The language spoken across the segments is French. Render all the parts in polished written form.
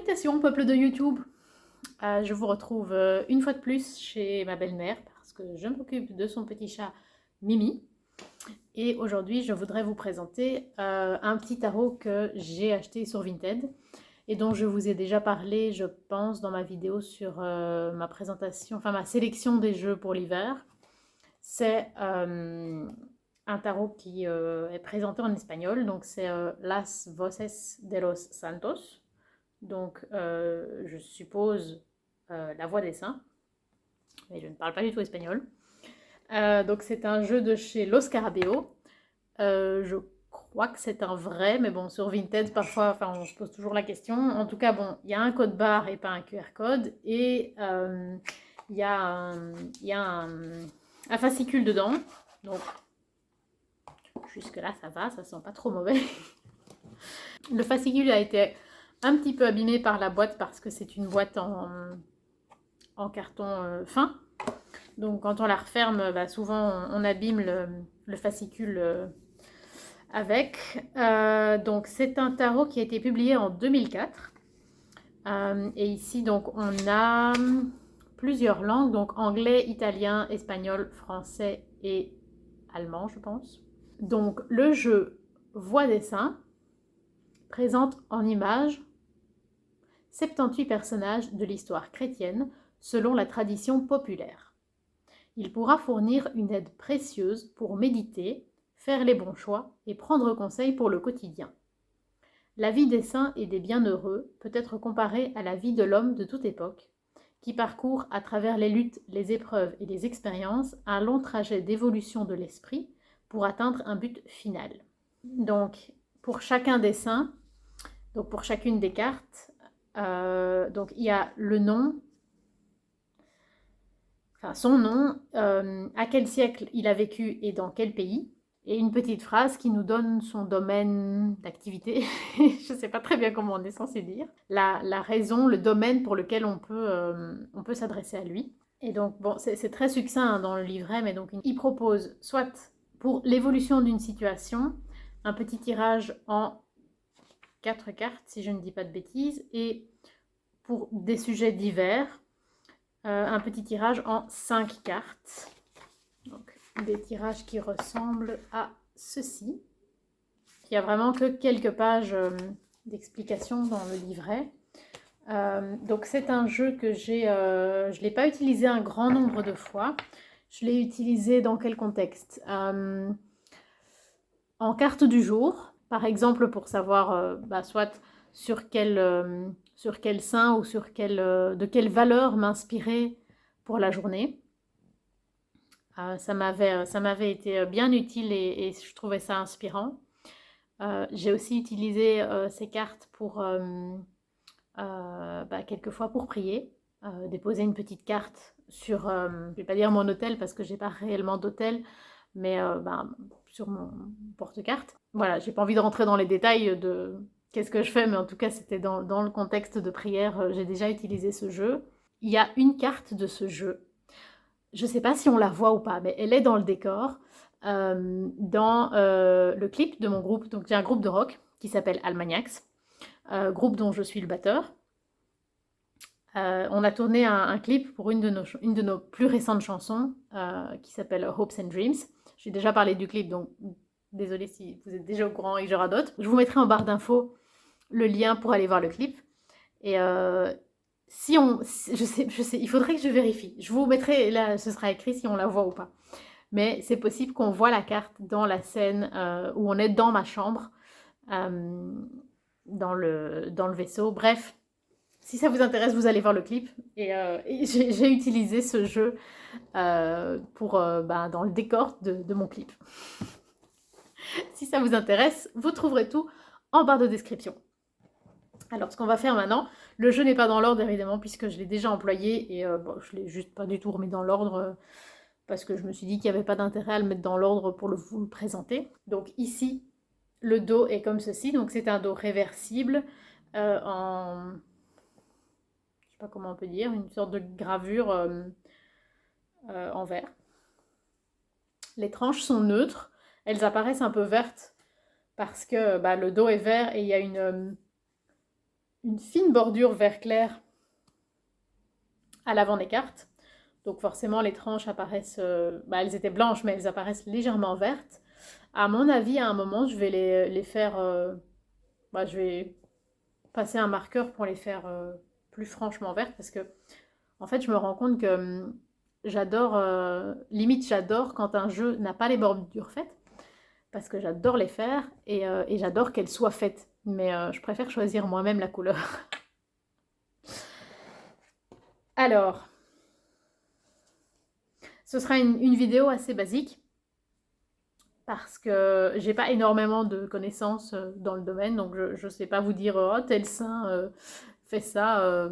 Salutations peuple de YouTube. Je vous retrouve une fois de plus chez ma belle-mère parce que je m'occupe de son petit chat Mimi. Et aujourd'hui, je voudrais vous présenter un petit tarot que j'ai acheté sur Vinted et dont je vous ai déjà parlé, je pense, dans ma vidéo sur ma présentation, enfin ma sélection des jeux pour l'hiver. C'est un tarot qui est présenté en espagnol, donc c'est Las Voces de los Santos. Donc, je suppose la voix des saints, mais je ne parle pas du tout espagnol. Donc, c'est un jeu de chez Los Scarabeo. Je crois que c'est un vrai, mais bon, sur Vinted, parfois, enfin, on se pose toujours la question. En tout cas, bon, il y a un code barre et pas un QR code, et il y a un fascicule dedans. Donc, jusque-là, ça va, ça sent pas trop mauvais. Le fascicule a été un petit peu abîmé par la boîte parce que c'est une boîte en carton fin. Donc quand on la referme, souvent on abîme le fascicule avec. Donc c'est un tarot qui a été publié en 2004. Et ici donc on a plusieurs langues, donc anglais, italien, espagnol, français et allemand je pense. Donc le jeu Voix des saints présente en images 78 personnages de l'histoire chrétienne selon la tradition populaire. Il pourra fournir une aide précieuse pour méditer, faire les bons choix et prendre conseil pour le quotidien. La vie des saints et des bienheureux peut être comparée à la vie de l'homme de toute époque, qui parcourt à travers les luttes, les épreuves et les expériences un long trajet d'évolution de l'esprit pour atteindre un but final. Donc, pour chacun des saints, donc pour chacune des cartes, donc il y a le nom, enfin son nom, à quel siècle il a vécu et dans quel pays, et une petite phrase qui nous donne son domaine d'activité. Je ne sais pas très bien comment on est censé dire. La raison, le domaine pour lequel on peut s'adresser à lui. Et donc, bon, c'est très succinct hein, dans le livret, mais donc il propose soit pour l'évolution d'une situation, un petit tirage en 4 cartes, si je ne dis pas de bêtises, et pour des sujets divers, un petit tirage en 5 cartes. Donc, des tirages qui ressemblent à ceci. Il n'y a vraiment que quelques pages d'explications dans le livret. Donc, c'est un jeu que je ne l'ai pas utilisé un grand nombre de fois. Je l'ai utilisé dans quel contexte en carte du jour, par exemple pour savoir soit sur quel saint ou de quelle valeur m'inspirer pour la journée. Ça m'avait été bien utile et je trouvais ça inspirant. J'ai aussi utilisé ces cartes pour quelquefois pour prier, déposer une petite carte sur, je ne vais pas dire mon hôtel parce que j'ai pas réellement d'hôtel, mais sur mon porte-carte. Voilà, j'ai pas envie de rentrer dans les détails de qu'est-ce que je fais, mais en tout cas c'était dans le contexte de prière, j'ai déjà utilisé ce jeu. Il y a une carte de ce jeu, je sais pas si on la voit ou pas, mais elle est dans le décor, dans le clip de mon groupe. Donc j'ai un groupe de rock qui s'appelle Almagnax, groupe dont je suis le batteur. On a tourné un clip pour une de nos plus récentes chansons qui s'appelle Hopes and Dreams. J'ai déjà parlé du clip, donc désolée si vous êtes déjà au courant et que je radote. Je vous mettrai en barre d'infos le lien pour aller voir le clip. Et je sais, il faudrait que je vérifie. Je vous mettrai, là, ce sera écrit si on la voit ou pas. Mais c'est possible qu'on voit la carte dans la scène où on est dans ma chambre, dans le vaisseau. Bref, si ça vous intéresse, vous allez voir le clip. Et j'ai utilisé ce jeu dans le décor de mon clip. Si ça vous intéresse, vous trouverez tout en barre de description. Alors, ce qu'on va faire maintenant, le jeu n'est pas dans l'ordre évidemment puisque je l'ai déjà employé et je ne l'ai juste pas du tout remis dans l'ordre parce que je me suis dit qu'il n'y avait pas d'intérêt à le mettre dans l'ordre pour vous le présenter. Donc ici, le dos est comme ceci, donc c'est un dos réversible en... je sais pas comment on peut dire, une sorte de gravure en verre. Les tranches sont neutres, elles apparaissent un peu vertes parce que le dos est vert et il y a une une fine bordure vert clair à l'avant des cartes. Donc forcément, les tranches apparaissent, elles étaient blanches, mais elles apparaissent légèrement vertes. À mon avis, à un moment, je vais les faire, je vais passer un marqueur pour les faire plus franchement vertes, parce que en fait, je me rends compte que j'adore, limite j'adore quand un jeu n'a pas les bordures faites, parce que j'adore les faire et j'adore qu'elles soient faites. Mais je préfère choisir moi-même la couleur. Alors, ce sera une vidéo assez basique parce que j'ai pas énormément de connaissances dans le domaine, donc je sais pas vous dire oh tel saint fait ça.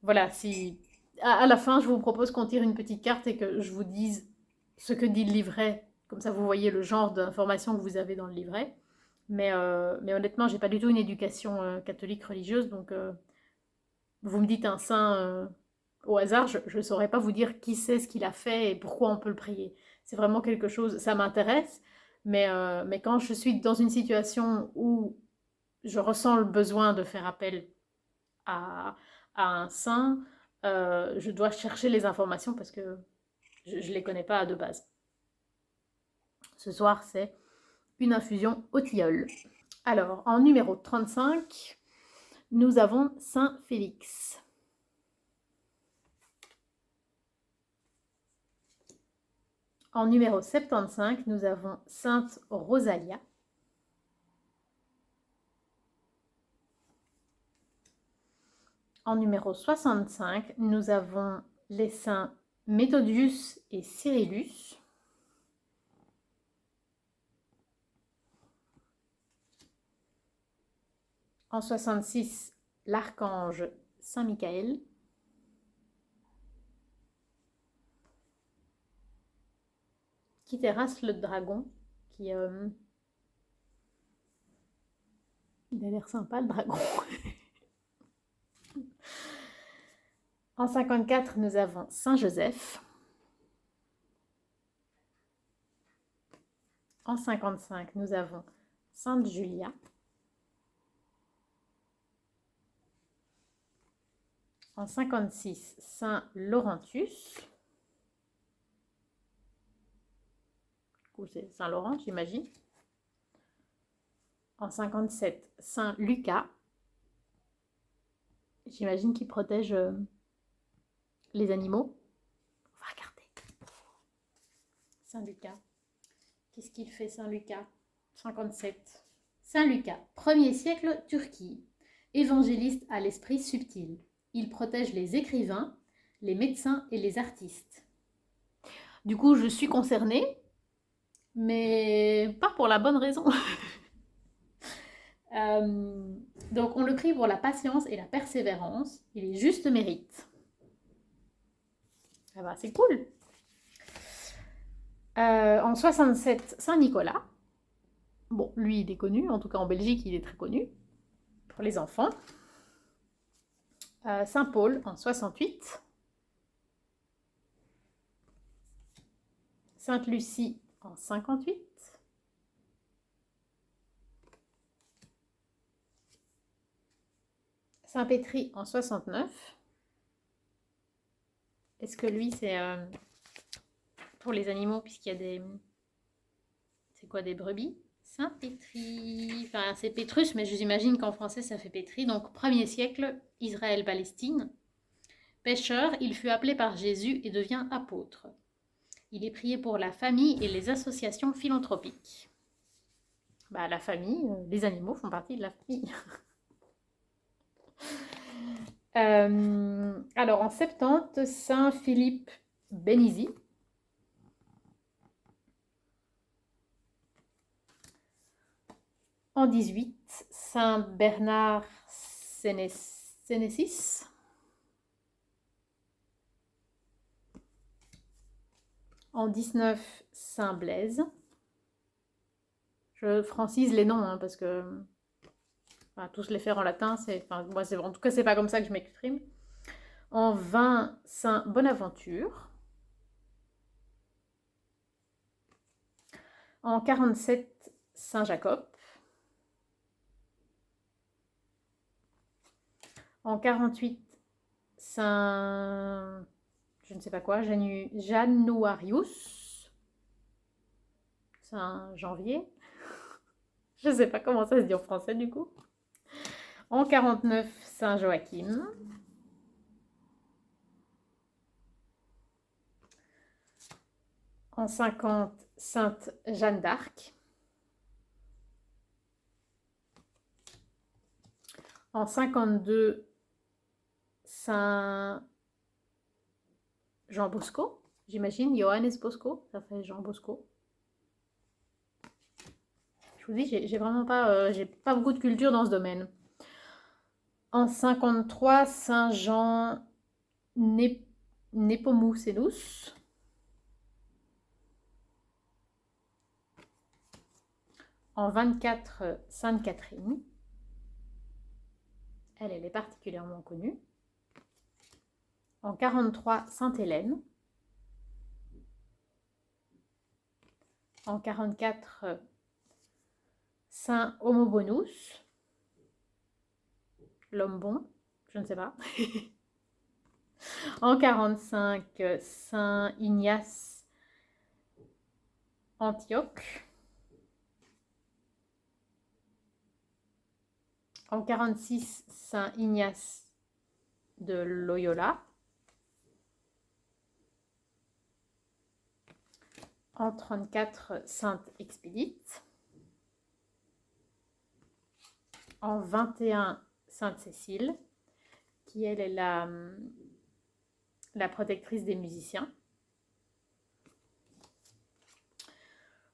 Voilà, si à la fin je vous propose qu'on tire une petite carte et que je vous dise ce que dit le livret, comme ça vous voyez le genre d'informations que vous avez dans le livret. Mais honnêtement, j'ai pas du tout une éducation catholique religieuse, donc vous me dites un saint au hasard, je ne saurais pas vous dire qui c'est, ce qu'il a fait et pourquoi on peut le prier. C'est vraiment quelque chose, ça m'intéresse, mais quand je suis dans une situation où je ressens le besoin de faire appel à, à un saint, je dois chercher les informations parce que je ne les connais pas de base. Ce soir, c'est une infusion au tilleul. Alors, en numéro 35, nous avons Saint Félix. En numéro 75, nous avons Sainte Rosalia. En numéro 65, nous avons les saints Méthodius et Cyrillus. En 66, l'archange Saint Michael. Qui terrasse le dragon, qui il a l'air sympa le dragon. En 54, nous avons Saint Joseph. En 55, nous avons Sainte Julia. En 56, Saint Laurentius. C'est Saint Laurent, j'imagine. En 57, Saint Lucas. J'imagine qu'il protège les animaux. On va regarder. Saint Lucas. Qu'est-ce qu'il fait, Saint Lucas? 57. Saint Lucas, 1er siècle, Turquie. Évangéliste à l'esprit subtil. Il protège les écrivains, les médecins et les artistes. Du coup, je suis concernée, mais pas pour la bonne raison. Donc, on le prie pour la patience et la persévérance et les justes mérites. Ah bah, c'est cool. En 67, Saint Nicolas. Bon, lui, il est connu. En tout cas, en Belgique, il est très connu. Pour les enfants. Saint Paul, en 68. Sainte Lucie, en 58. Saint Pétri, en 69. Est-ce que lui, c'est pour les animaux, puisqu'il y a des... C'est quoi, des brebis? Saint Pétri, enfin c'est Pétrus, mais j'imagine qu'en français ça fait Pétri. Donc 1er siècle, Israël-Palestine. Pêcheur, il fut appelé par Jésus et devient apôtre. Il est prié pour la famille et les associations philanthropiques. Bah, la famille, les animaux font partie de la famille. Alors en 70, Saint Philippe Bénizy. En 18, Saint Bernard Sénécis. En 19, Saint Blaise. Je francise les noms hein, parce que tous les faire en latin, moi, en tout cas, c'est pas comme ça que je m'exprime. En 20, Saint Bonaventure. En 47, Saint Jacob. En 48, Saint... je ne sais pas quoi, Januarius. Saint janvier. Je ne sais pas comment ça se dit en français du coup. En 49, Saint Joachim. En 50, Sainte Jeanne d'Arc. En 52, Saint Jean Bosco. J'imagine, Johannes Bosco, ça fait Jean Bosco. Je vous dis, j'ai vraiment pas, j'ai pas beaucoup de culture dans ce domaine. En 53, Saint Jean Nepomucenus. En 24, Sainte Catherine. Elle est particulièrement connue. En 43, Sainte Hélène. En 44, Saint Homobonus. L'homme bon, je ne sais pas. En 45, Saint Ignace Antioche. En 46, Saint Ignace de Loyola. En 34, Sainte Expédite. En 21, Sainte Cécile, qui elle est la protectrice des musiciens.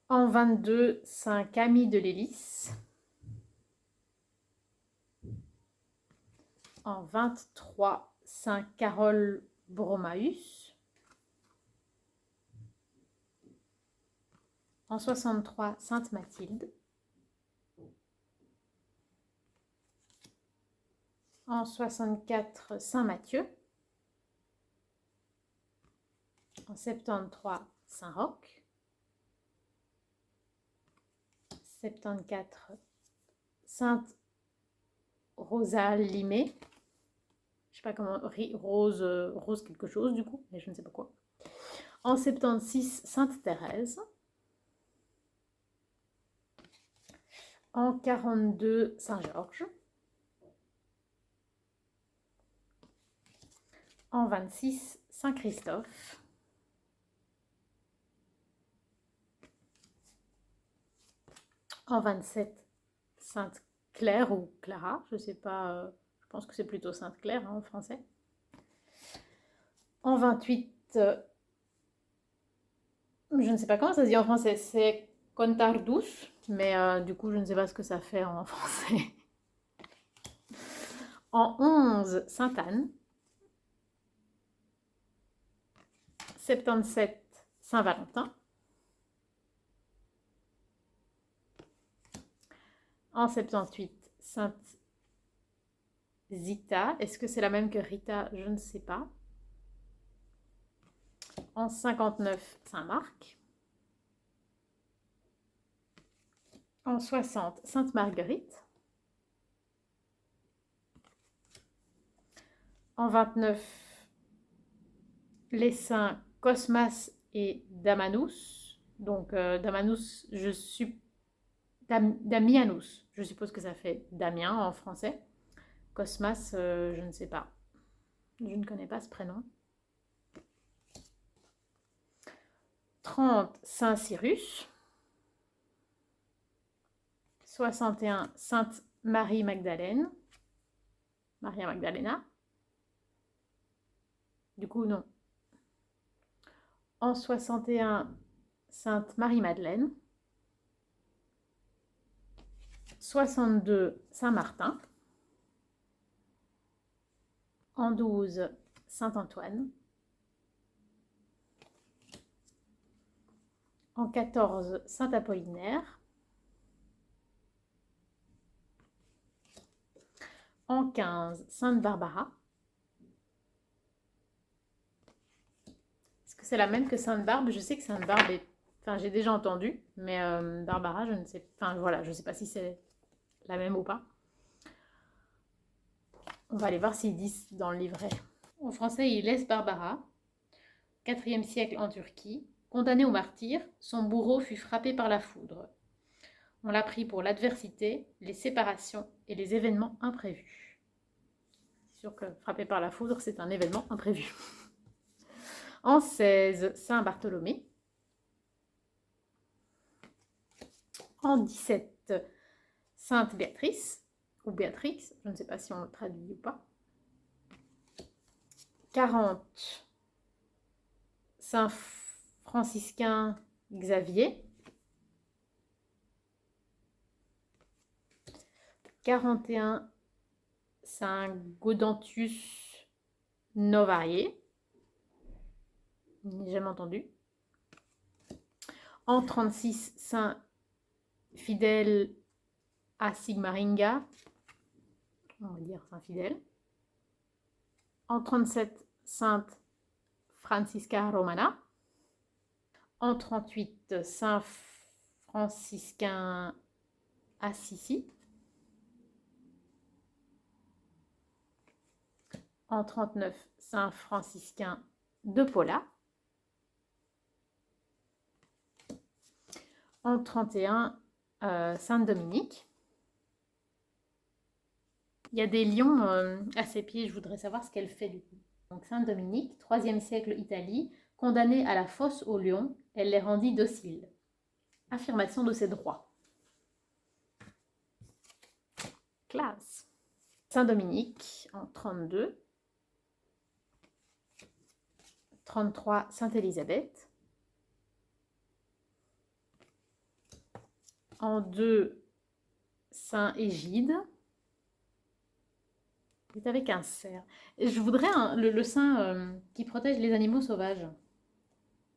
En 22, Saint Camille de Lélis. En 23, Saint Carole Borromaeus. En 63, Sainte Mathilde. En 64, Saint Matthieu. En 73, Saint Roch. 74, Sainte Rosalimé. Je sais pas comment, rose quelque chose du coup, mais je ne sais pas quoi. En 76, Sainte Thérèse. En 42, Saint Georges. En 26, Saint Christophe. En 27, Sainte Claire ou Clara, je ne sais pas, je pense que c'est plutôt Sainte Claire hein, en français. En 28, je ne sais pas comment ça se dit en français, c'est Contardus, mais du coup je ne sais pas ce que ça fait en français. En 11, Sainte Anne. 77, Saint Valentin. En 78, Sainte Zita. Est-ce que c'est la même que Rita? Je ne sais pas. En 59, Saint Marc. En 60, Sainte Marguerite. En 29, les saints Cosmas et Damanus. Donc Damanus, Damianus, je suppose que ça fait Damien en français. Cosmas, je ne sais pas. Je ne connais pas ce prénom. 30, Saint Cyrus. 61, Sainte Marie Magdalène. Maria Magdalena. Du coup, non. En 61, Sainte Marie-Madeleine. 62, Saint-Martin. En 12, Saint-Antoine. En 14, Saint-Apollinaire. En 15, Sainte-Barbara. Est-ce que c'est la même que Sainte-Barbe? Je sais que Sainte-Barbe est... Enfin, j'ai déjà entendu, mais Barbara, je ne sais... Enfin, voilà, je ne sais pas si c'est la même ou pas. On va aller voir s'ils disent dans le livret. En français, il laisse Barbara, 4e siècle en Turquie. Condamné au martyre, son bourreau fut frappé par la foudre. On l'a pris pour l'adversité, les séparations et les événements imprévus. C'est sûr que frappé par la foudre, c'est un événement imprévu. En 16, Saint Bartholomé. En 17, Sainte Béatrice, ou Béatrix, je ne sais pas si on le traduit ou pas. 40, Saint franciscain Xavier. 41, Saint Gaudentius Novarié. Je n'ai jamais entendu. En 36, Saint Fidèle à Sigmaringa. On va dire Saint Fidèle. En 37, Sainte Francisca Romana. En 38, Saint Franciscain Assisi. En 39, Saint Franciscain de Paula. En 31, Sainte Dominique. Il y a des lions à ses pieds, je voudrais savoir ce qu'elle fait du coup. Donc Sainte Dominique, 3e siècle Italie, condamnée à la fosse aux lions, elle les rendit dociles. Affirmation de ses droits. Classe. Saint Dominique en 32. 33, Sainte Élisabeth. En 2, Saint Égide. C'est avec un cerf. Je voudrais le saint qui protège les animaux sauvages. Je ne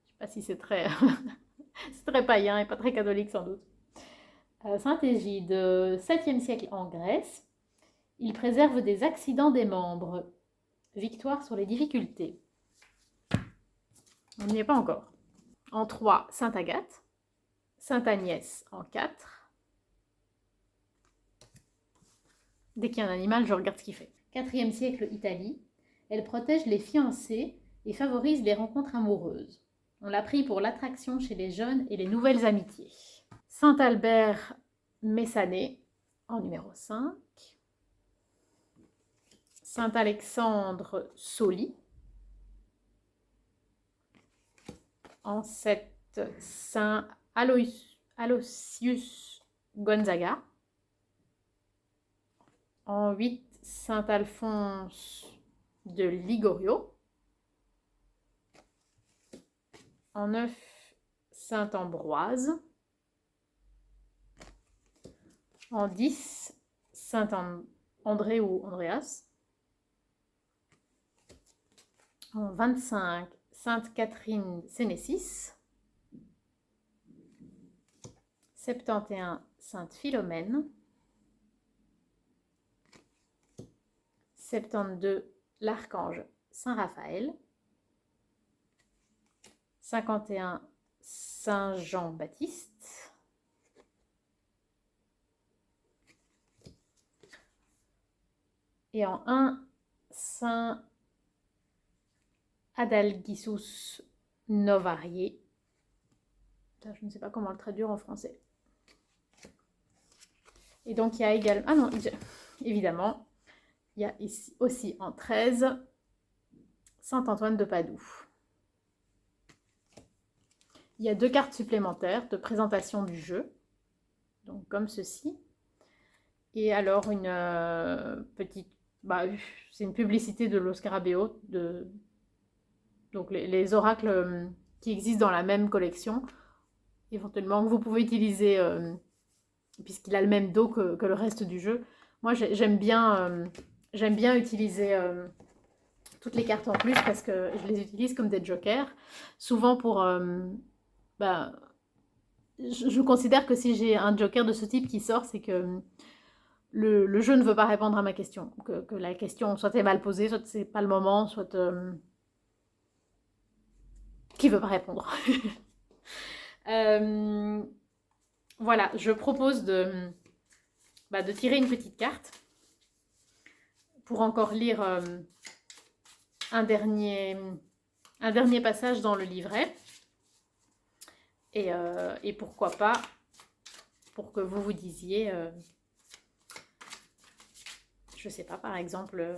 sais pas si c'est très, c'est très païen et pas très catholique sans doute. Saint Égide, 7e siècle en Grèce. Il préserve des accidents des membres. Victoire sur les difficultés. On n'y est pas encore. En 3, Sainte Agathe. Sainte Agnès en 4. Dès qu'il y a un animal, je regarde ce qu'il fait. 4e siècle Italie. Elle protège les fiancés et favorise les rencontres amoureuses. On l'a pris pour l'attraction chez les jeunes et les nouvelles amitiés. Saint Albert Messané en numéro 5. Saint Alexandre Soli. En 7, Saint Aloysius Gonzaga. En 8, Saint Alphonse de Ligorio. En 9, Saint Ambroise. En 10, Saint André ou Andreas. En 25, Sainte Catherine Sénécis. 71, Sainte Philomène. 72, l'Archange Saint Raphaël. 51, Saint Jean-Baptiste. Et en 1, Saint Adalgisus Novarié. Je ne sais pas comment le traduire en français. Et donc il y a également... Ah non, évidemment, il y a ici aussi en 13, Saint Antoine de Padoue. Il y a 2 cartes supplémentaires de présentation du jeu, donc comme ceci. Et alors une petite... c'est une publicité de Lo Scarabeo, donc les oracles qui existent dans la même collection, éventuellement que vous pouvez utiliser, puisqu'il a le même dos que le reste du jeu. Moi j'aime bien utiliser toutes les cartes en plus parce que je les utilise comme des jokers, souvent pour... je considère que si j'ai un joker de ce type qui sort, c'est que le jeu ne veut pas répondre à ma question. Que la question soit est mal posée, soit c'est pas le moment, soit qui veut pas répondre. Voilà, je propose de tirer une petite carte pour encore lire un dernier passage dans le livret. Et pourquoi pas, pour que vous vous disiez, je ne sais pas, par exemple,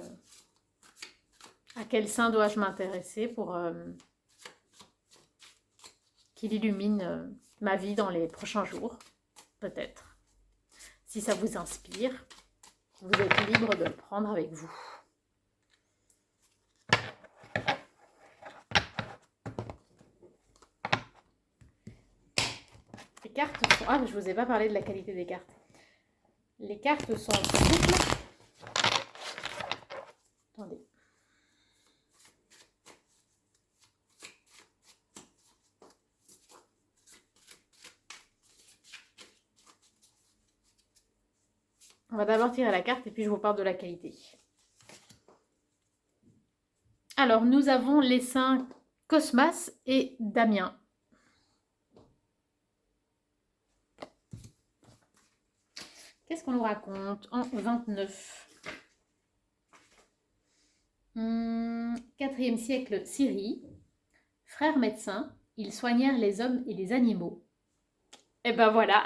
à quel saint dois-je m'intéresser pour qu'il illumine ma vie dans les prochains jours, peut-être. Si ça vous inspire, vous êtes libre de le prendre avec vous. Les cartes sont... Ah, je ne vous ai pas parlé de la qualité des cartes. Les cartes sont souples. Attendez. On va d'abord tirer la carte et puis je vous parle de la qualité. Alors, nous avons les saints Cosmas et Damien. Qu'est-ce qu'on nous raconte en 29 4e siècle, Syrie. Frères médecins, ils soignèrent les hommes et les animaux. Et ben voilà.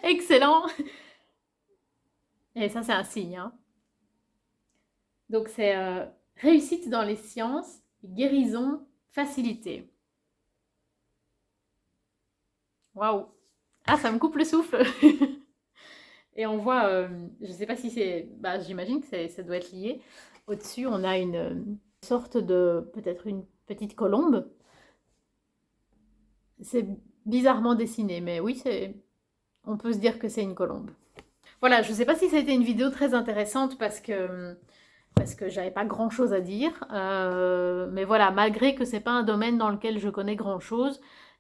Excellent. Et ça, c'est un signe. Hein. Donc, c'est réussite dans les sciences, guérison, facilité. Waouh. Ah, ça me coupe le souffle. Et on voit, je ne sais pas si c'est... Bah, j'imagine que ça doit être lié. Au-dessus, on a une sorte de... Peut-être une petite colombe. C'est bizarrement dessiné, mais oui, on peut se dire que c'est une colombe. Voilà, je ne sais pas si ça a été une vidéo très intéressante parce que j'avais pas grand-chose à dire. Mais voilà, malgré que c'est pas un domaine dans lequel je connais grand-chose,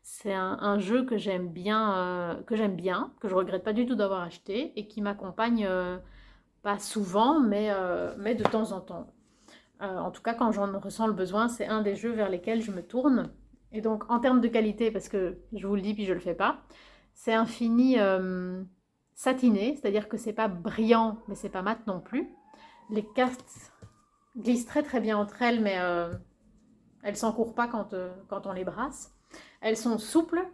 c'est un jeu que j'aime bien, que je regrette pas du tout d'avoir acheté et qui m'accompagne pas souvent, mais de temps en temps. En tout cas, quand j'en ressens le besoin, c'est un des jeux vers lesquels je me tourne. Et donc, en termes de qualité, parce que je vous le dis puis je le fais pas, c'est un fini satiné, c'est-à-dire que c'est pas brillant, mais c'est pas mat non plus. Les cartes glissent très très bien entre elles, mais elles s'encourent pas quand on les brasse. Elles sont souples.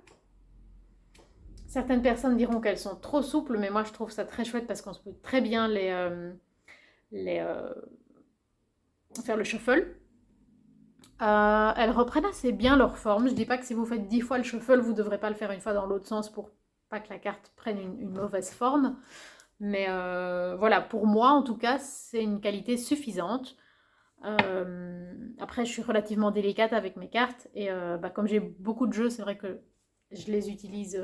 Certaines personnes diront qu'elles sont trop souples, mais moi je trouve ça très chouette parce qu'on peut très bien faire le shuffle. Elles reprennent assez bien leur forme. Je dis pas que si vous faites 10 fois le shuffle, vous ne devrez pas le faire une fois dans l'autre sens pour pas que la carte prenne une mauvaise forme. Mais voilà, pour moi en tout cas, c'est une qualité suffisante. Après, je suis relativement délicate avec mes cartes et comme j'ai beaucoup de jeux, c'est vrai que je les utilise.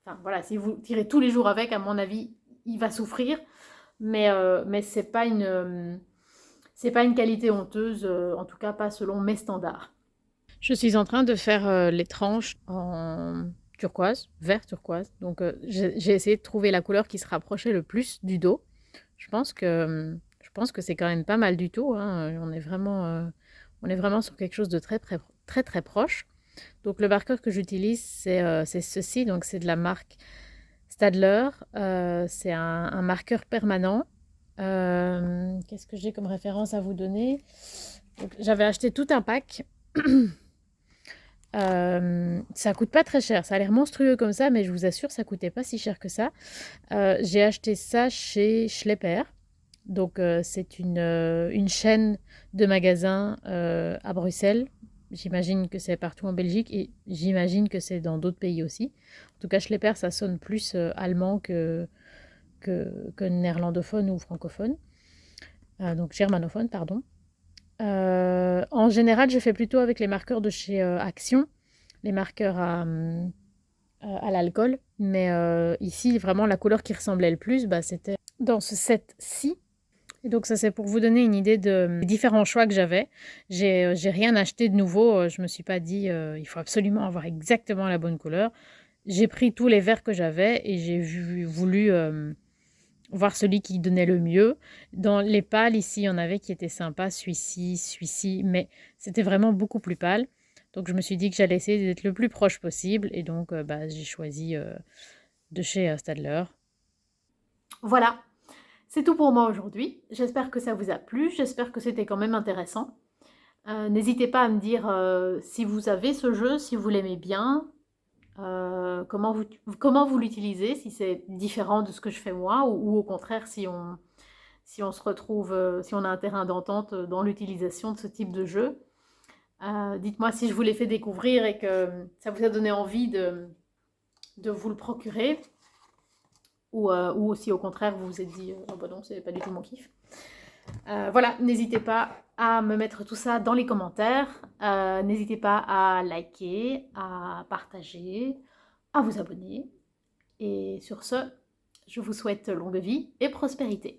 Enfin voilà, si vous tirez tous les jours avec, à mon avis, il va souffrir. Mais c'est pas une qualité honteuse, en tout cas pas selon mes standards. Je suis en train de faire les tranches en turquoise, vert turquoise. Donc j'ai essayé de trouver la couleur qui se rapprochait le plus du dos. Je pense que c'est quand même pas mal du tout. Hein. On est vraiment sur quelque chose de très, très, très, très proche. Donc, le marqueur que j'utilise, c'est ceci. Donc, c'est de la marque Stadler. C'est un marqueur permanent. Qu'est-ce que j'ai comme référence à vous donner? J'avais acheté tout un pack. Ça coûte pas très cher. Ça a l'air monstrueux comme ça, mais je vous assure, ça coûtait pas si cher que ça. J'ai acheté ça chez Schlepper. Donc, c'est une chaîne de magasins à Bruxelles. J'imagine que c'est partout en Belgique et j'imagine que c'est dans d'autres pays aussi. En tout cas, Schlepper, ça sonne plus allemand que néerlandophone ou francophone. Donc, germanophone, pardon. En général, je fais plutôt avec les marqueurs de chez Action, les marqueurs à l'alcool. Mais ici, vraiment, la couleur qui ressemblait le plus, c'était dans ce set-ci. Et donc ça, c'est pour vous donner une idée des différents choix que j'avais. J'ai rien acheté de nouveau. Je me suis pas dit il faut absolument avoir exactement la bonne couleur. J'ai pris tous les verts que j'avais et j'ai voulu voir celui qui donnait le mieux. Dans les pâles, ici, il y en avait qui étaient sympas, celui-ci, mais c'était vraiment beaucoup plus pâle. Donc je me suis dit que j'allais essayer d'être le plus proche possible et donc j'ai choisi de chez Stadler. Voilà. C'est tout pour moi aujourd'hui. J'espère que ça vous a plu, j'espère que c'était quand même intéressant. N'hésitez pas à me dire si vous avez ce jeu, si vous l'aimez bien, comment vous l'utilisez, si c'est différent de ce que je fais moi, ou au contraire si on se retrouve, si on a un terrain d'entente dans l'utilisation de ce type de jeu. Dites-moi si je vous l'ai fait découvrir et que ça vous a donné envie de vous le procurer, ou si au contraire vous vous êtes dit oh bah non, c'est pas du tout mon kiff. Voilà, n'hésitez pas à me mettre tout ça dans les commentaires. N'hésitez pas à liker, à partager, à vous abonner. Et sur ce, je vous souhaite longue vie et prospérité.